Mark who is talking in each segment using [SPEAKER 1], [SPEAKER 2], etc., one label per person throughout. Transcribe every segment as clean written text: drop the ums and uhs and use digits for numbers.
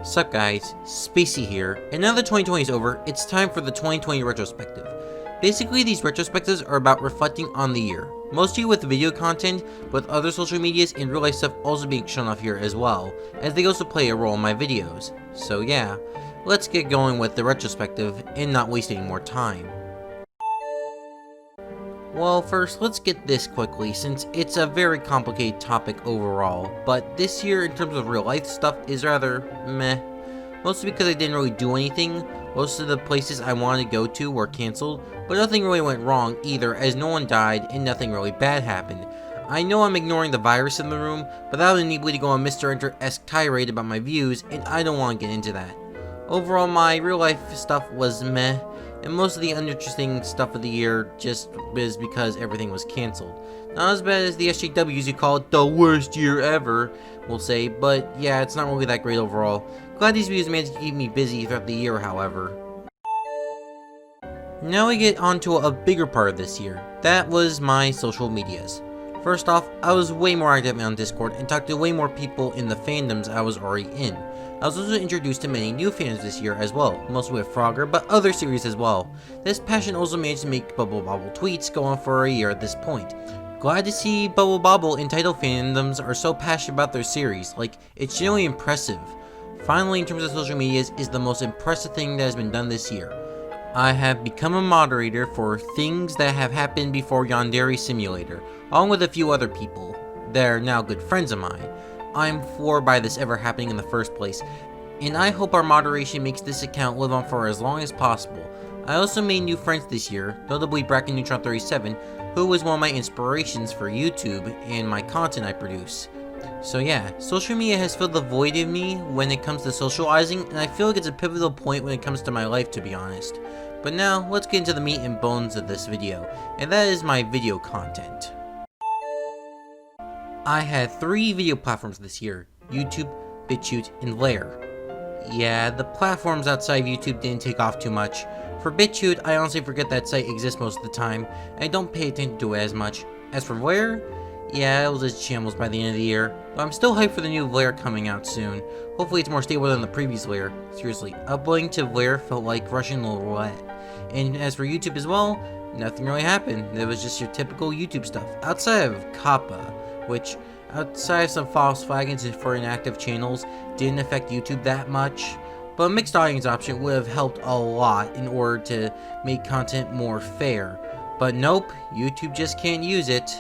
[SPEAKER 1] Sup guys, Spacey here, and now that 2020 is over, it's time for the 2020 retrospective. Basically, these retrospectives are about reflecting on the year, mostly with video content, but other social medias and real life stuff also being shown off here as well, as they also play a role in my videos. So yeah, let's get going with the retrospective and not waste any more time. Well, first, let's get this quickly, since it's a very complicated topic overall, but this year in terms of real life stuff is rather meh. Mostly because I didn't really do anything. Most of the places I wanted to go to were cancelled, but nothing really went wrong either, as no one died and nothing really bad happened. I know I'm ignoring the virus in the room, but that would enable me to go on Mr. Enter-esque tirade about my views, and I don't want to get into that. Overall, my real life stuff was meh, and most of the uninteresting stuff of the year just is because everything was cancelled. Not as bad as the SJWs who call it the worst year ever, we'll say, but yeah, it's not really that great overall. Glad these videos managed to keep me busy throughout the year, however. Now we get onto a bigger part of this year. That was my social medias. First off, I was way more active on Discord and talked to way more people in the fandoms I was already in. I was also introduced to many new fans this year as well, mostly with Frogger, but other series as well. This passion also managed to make Bubble Bobble tweets go on for a year at this point. Glad to see Bubble Bobble and Title fandoms are so passionate about their series, like, it's genuinely impressive. Finally, in terms of social medias, is the most impressive thing that has been done this year. I have become a moderator for things that have happened before Yandere Simulator, along with a few other people. They're now good friends of mine. I'm floored by this ever happening in the first place, and I hope our moderation makes this account live on for as long as possible. I also made new friends this year, notably Bracken Neutron 37, who was one of my inspirations for YouTube and my content I produce. So yeah, social media has filled the void in me when it comes to socializing, and I feel like it's a pivotal point when it comes to my life, to be honest. But now, let's get into the meat and bones of this video, and that is my video content. I had 3 video platforms this year: YouTube, BitChute, and Lair. Yeah, the platforms outside of YouTube didn't take off too much. For BitChute, I honestly forget that site exists most of the time, and I don't pay attention to it as much. As for Lair, yeah, it was a shambles by the end of the year, but I'm still hyped for the new Lair coming out soon. Hopefully it's more stable than the previous Lair. Seriously, uploading to Lair felt like Russian roulette. And as for YouTube as well, nothing really happened. It was just your typical YouTube stuff, outside of Kappa, which, outside of some false flaggings for inactive channels, didn't affect YouTube that much. But a mixed audience option would have helped a lot in order to make content more fair. But nope, YouTube just can't use it.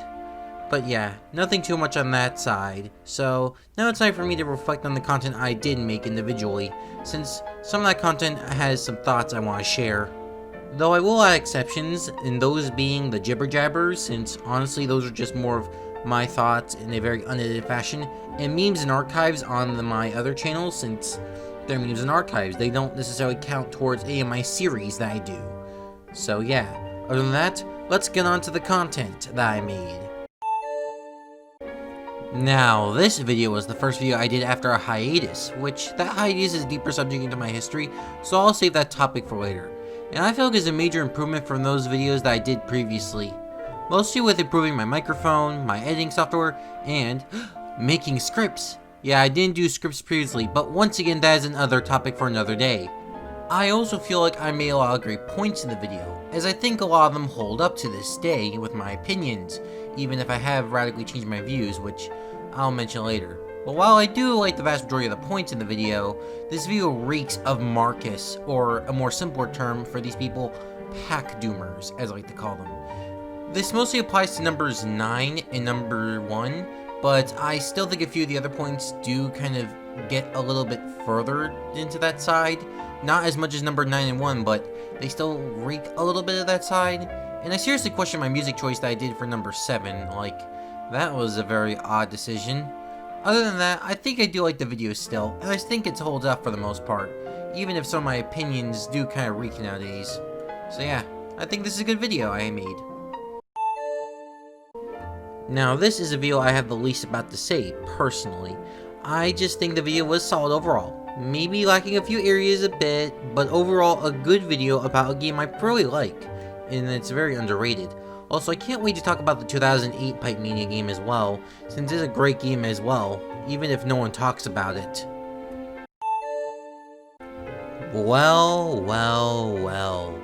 [SPEAKER 1] But yeah, nothing too much on that side. So now it's time for me to reflect on the content I did make individually, since some of that content has some thoughts I want to share. Though I will add exceptions, and those being the jibber jabbers, since honestly those are just more of my thoughts in a very unedited fashion, and memes and archives on my other channels, since they're memes and archives. They don't necessarily count towards any of my series that I do. So yeah, other than that, let's get on to the content that I made. Now, this video was the first video I did after a hiatus, which that hiatus is a deeper subject into my history, so I'll save that topic for later. And I feel like it's a major improvement from those videos that I did previously. Mostly with improving my microphone, my editing software, and making scripts. Yeah, I didn't do scripts previously, but once again that is another topic for another day. I also feel like I made a lot of great points in the video, as I think a lot of them hold up to this day with my opinions, even if I have radically changed my views, which I'll mention later. But while I do like the vast majority of the points in the video, this video reeks of Marcus, or a more simpler term for these people, pack doomers, as I like to call them. This mostly applies to numbers 9 and number 1, but I still think a few of the other points do kind of get a little bit further into that side. Not as much as number 9 and 1, but they still reek a little bit of that side. And I seriously question my music choice that I did for number 7, like, that was a very odd decision. Other than that, I think I do like the video still, and I think it holds up for the most part, even if some of my opinions do kind of reek nowadays. So yeah, I think this is a good video I made. Now, this is a video I have the least about to say, personally. I just think the video was solid overall. Maybe lacking a few areas a bit, but overall a good video about a game I really like, and it's very underrated. Also, I can't wait to talk about the 2008 Pipe Mania game as well, since it's a great game as well, even if no one talks about it. Well, well, well.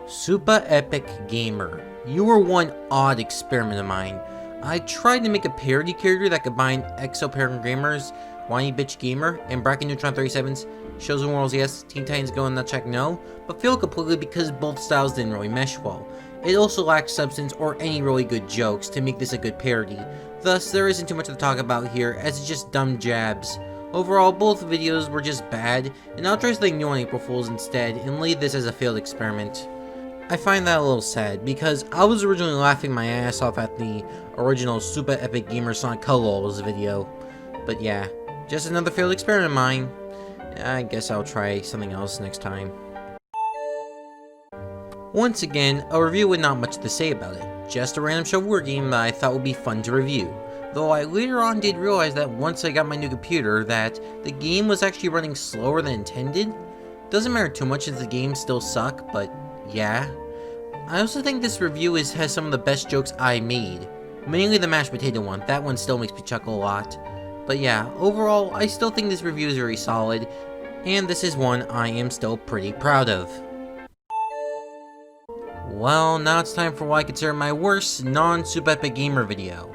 [SPEAKER 1] Super Epic Gamer, you were one odd experiment of mine. I tried to make a parody character that combined Exo Parent Gamers, Whiny Bitch Gamer, and Bracken Neutron 37's Shows and Worlds yes, Teen Titans Go and Nutcheck no, but failed completely because both styles didn't really mesh well. It also lacked substance or any really good jokes to make this a good parody. Thus, there isn't too much to talk about here, as it's just dumb jabs. Overall, both videos were just bad, and I'll try something new on April Fools instead, and leave this as a failed experiment. I find that a little sad, because I was originally laughing my ass off at the original Super Epic Gamer Sonic Colors video. But yeah, just another failed experiment of mine. I guess I'll try something else next time. Once again, a review with not much to say about it. Just a random show war game that I thought would be fun to review. Though I later on did realize that once I got my new computer that the game was actually running slower than intended. Doesn't matter too much since the games still suck, but yeah. I also think this review has some of the best jokes I made. Mainly the mashed potato one, that one still makes me chuckle a lot. But yeah, overall, I still think this review is very solid, and this is one I am still pretty proud of. Well, now it's time for what I consider my worst non-Super Epic Gamer video.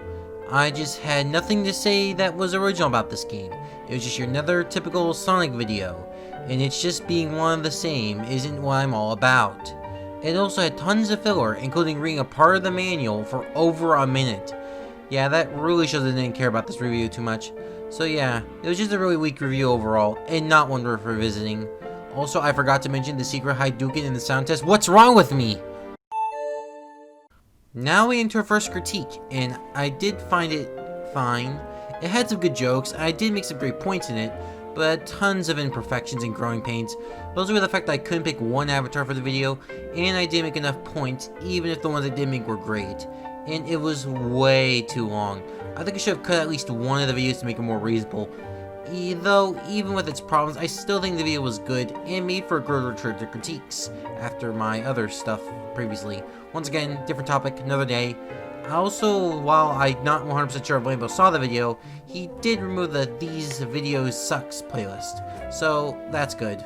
[SPEAKER 1] I just had nothing to say that was original about this game. It was just your another typical Sonic video, and it's just being one of the same isn't what I'm all about. It also had tons of filler, including reading a part of the manual for over a minute. Yeah, that really shows I didn't care about this review too much. So yeah, it was just a really weak review overall, and not one worth revisiting. Also, I forgot to mention the secret Hadouken in the sound test. What's wrong with me? Now we enter our first critique, and I did find it fine. It had some good jokes, I did make some great points in it, but tons of imperfections and growing pains. Those were the fact that I couldn't pick one avatar for the video, and I didn't make enough points, even if the ones I did make were great. And it was way too long. I think I should have cut at least one of the videos to make it more reasonable. Though, even with its problems, I still think the video was good, and made for a good return to critiques, after my other stuff previously. Once again, different topic, another day. Also, while I'm not 100% sure if Lambo saw the video, he did remove the These Videos Sucks playlist, so that's good.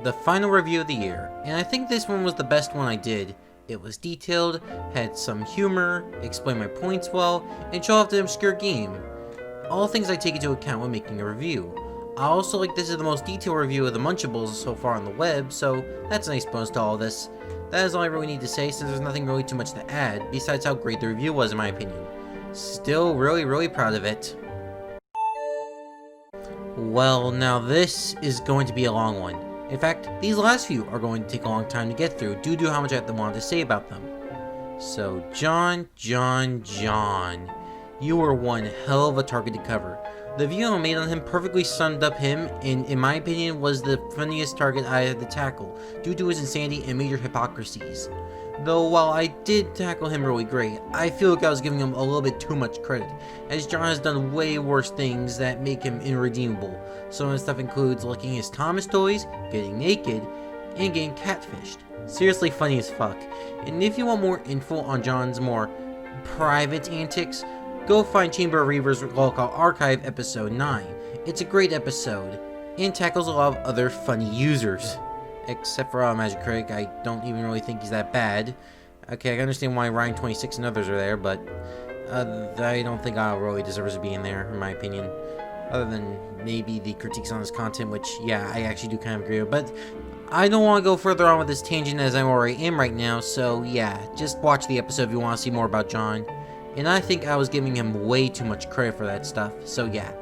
[SPEAKER 1] The final review of the year, and I think this one was the best one I did. It was detailed, had some humor, explained my points well, and showed off the obscure game. All things I take into account when making a review. I also like this is the most detailed review of the Munchables so far on the web, so that's a nice bonus to all this. That is all I really need to say since there's nothing really too much to add, besides how great the review was in my opinion. Still really proud of it. Well, now this is going to be a long one. In fact, these last few are going to take a long time to get through due to how much I wanted to say about them. So, John, you were one hell of a target to cover. The video I made on him perfectly summed up him, and in my opinion was the funniest target I had to tackle, due to his insanity and major hypocrisies. Though while I did tackle him really great, I feel like I was giving him a little bit too much credit, as John has done way worse things that make him irredeemable. Some of his stuff includes licking his Thomas toys, getting naked, and getting catfished. Seriously funny as fuck. And if you want more info on John's more private antics, go find Chamber of Reavers Lockout Archive episode 9. It's a great episode, and tackles a lot of other funny users. Except for Magic Critic, I don't even really think he's that bad. Okay, I understand why Ryan26 and others are there, but I don't think I really deserves to be in there, in my opinion. Other than maybe the critiques on his content, which, yeah, I actually do kind of agree with. But I don't want to go further on with this tangent as I already am right now, so yeah, just watch the episode if you want to see more about John. And I think I was giving him way too much credit for that stuff, so yeah.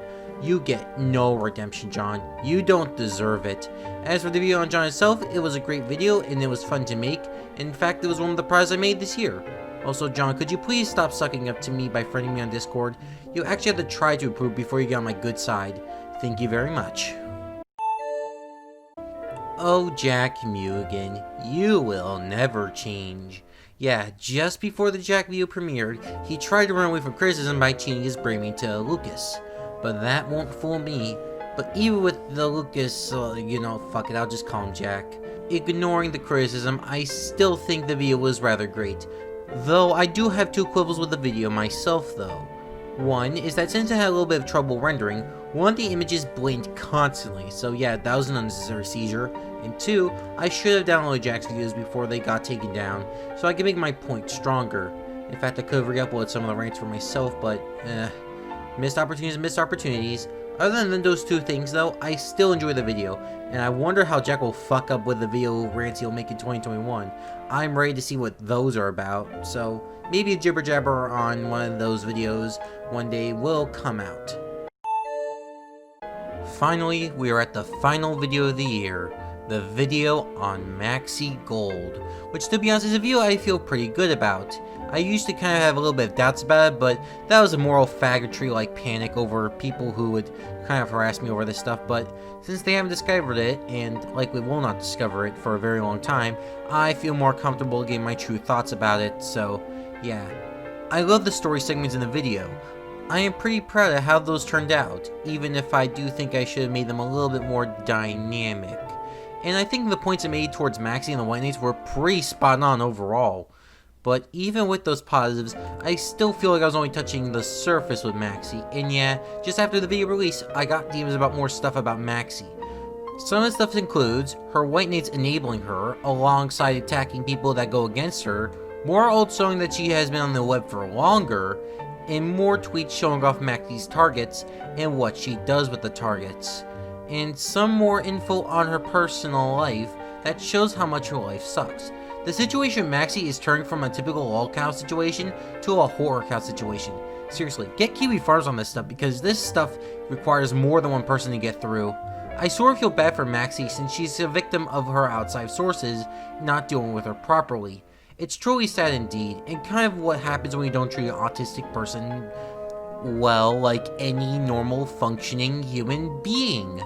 [SPEAKER 1] You get no redemption, John. You don't deserve it. As for the video on John itself, it was a great video and it was fun to make. In fact, it was one of the prizes I made this year. Also, John, could you please stop sucking up to me by friending me on Discord? You actually have to try to improve before you get on my good side. Thank you very much. Oh, Jack Mugen, you will never change. Yeah, just before the Jack video premiered, he tried to run away from criticism by changing his braming to Lucas. But that won't fool me. But even with the Lucas, fuck it, I'll just call him Jack. Ignoring the criticism, I still think the video was rather great. Though I do have two quibbles with the video myself though. One is that since I had a little bit of trouble rendering, one of the images blinked constantly, so yeah, that was an unnecessary seizure. And two, I should have downloaded Jack's videos before they got taken down, so I could make my point stronger. In fact, I could have re-uploaded some of the rants for myself, but missed opportunities. Other than those two things though, I still enjoy the video, and I wonder how Jack will fuck up with the video rants he'll make in 2021. I'm ready to see what those are about, so maybe a jibber jabber on one of those videos one day will come out. Finally, we are at the final video of the year, the video on Maxi Gold, which to be honest is a video I feel pretty good about. I used to kind of have a little bit of doubts about it, but that was a moral faggotry like panic over people who would kind of harass me over this stuff, but since they haven't discovered it, and likely will not discover it for a very long time, I feel more comfortable giving my true thoughts about it, so yeah. I love the story segments in the video. I am pretty proud of how those turned out, even if I do think I should have made them a little bit more dynamic. And I think the points I made towards Maxi and the White Knights were pretty spot on overall. But even with those positives, I still feel like I was only touching the surface with Maxi, and yeah, just after the video release, I got DMs about more stuff about Maxi. Some of the stuff includes her White Knights enabling her, alongside attacking people that go against her, more old showing that she has been on the web for longer, and more tweets showing off Maxi's targets and what she does with the targets, and some more info on her personal life that shows how much her life sucks. The situation Maxi is turning from a typical lol cow situation to a horror cow situation. Seriously, get Kiwi Farms on this stuff because this stuff requires more than one person to get through. I sort of feel bad for Maxi since she's a victim of her outside sources not dealing with her properly. It's truly sad indeed, and kind of what happens when you don't treat an autistic person, well, like any normal functioning human being.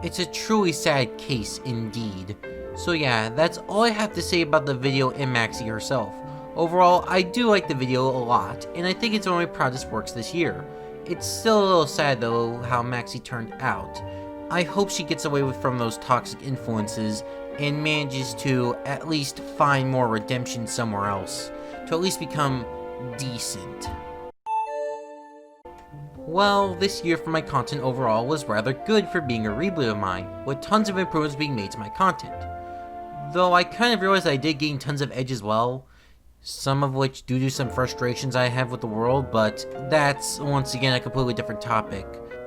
[SPEAKER 1] It's a truly sad case indeed. So yeah, that's all I have to say about the video and Maxi herself. Overall, I do like the video a lot, and I think it's one of my proudest works this year. It's still a little sad though how Maxi turned out. I hope she gets away from those toxic influences and manages to at least find more redemption somewhere else, to at least become decent. Well, this year for my content overall was rather good for being a reboot of mine, with tons of improvements being made to my content. Though I kind of realized I did gain tons of edge as well, some of which due to some frustrations I have with the world, but that's once again a completely different topic.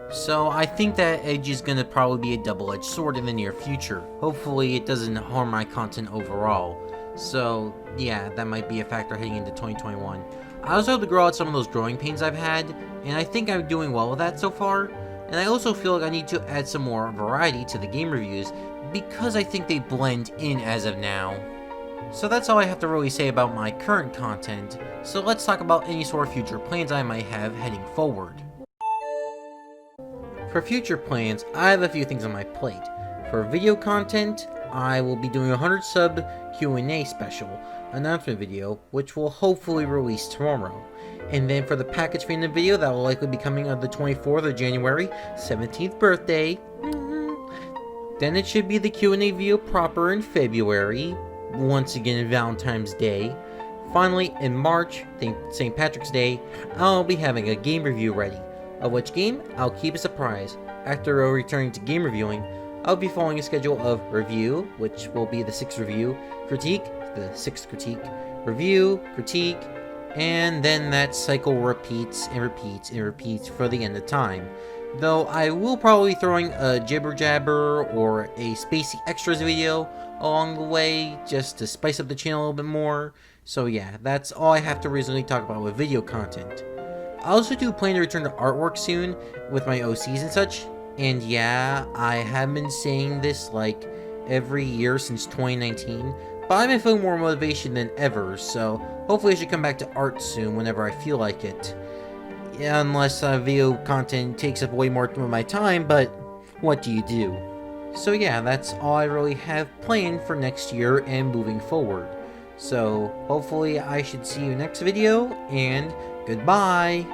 [SPEAKER 1] So I think that edge is gonna probably be a double-edged sword in the near future. Hopefully it doesn't harm my content overall. So yeah, that might be a factor heading into 2021. I also hope to grow out some of those growing pains I've had, and I think I'm doing well with that so far. And I also feel like I need to add some more variety to the game reviews, because I think they blend in as of now. So that's all I have to really say about my current content, so let's talk about any sort of future plans I might have heading forward. For future plans, I have a few things on my plate. For video content, I will be doing a 100 sub Q&A special announcement video, which will hopefully release tomorrow. And then for the package fandom video, that will likely be coming on the 24th of January, 17th birthday. Then it should be the Q&A video proper in February, once again Valentine's Day. Finally, in March, St. Patrick's Day, I'll be having a game review ready. Of which game, I'll keep a surprise. After returning to game reviewing, I'll be following a schedule of review, which will be the 6th review, critique, the 6th critique, review, critique, and then that cycle repeats and repeats and repeats for the end of time. Though I will probably be throwing a jibber jabber or a Spacey extras video along the way, just to spice up the channel a little bit more. So yeah, that's all I have to reasonably talk about with video content. I also do plan to return to artwork soon with my OCs and such, and yeah, I have been saying this like every year since 2019, but I've been feeling more motivation than ever, so hopefully I should come back to art soon whenever I feel like it. Yeah, unless video content takes up way more of my time, but what do you do? So yeah, that's all I really have planned for next year and moving forward. So hopefully I should see you next video, and goodbye!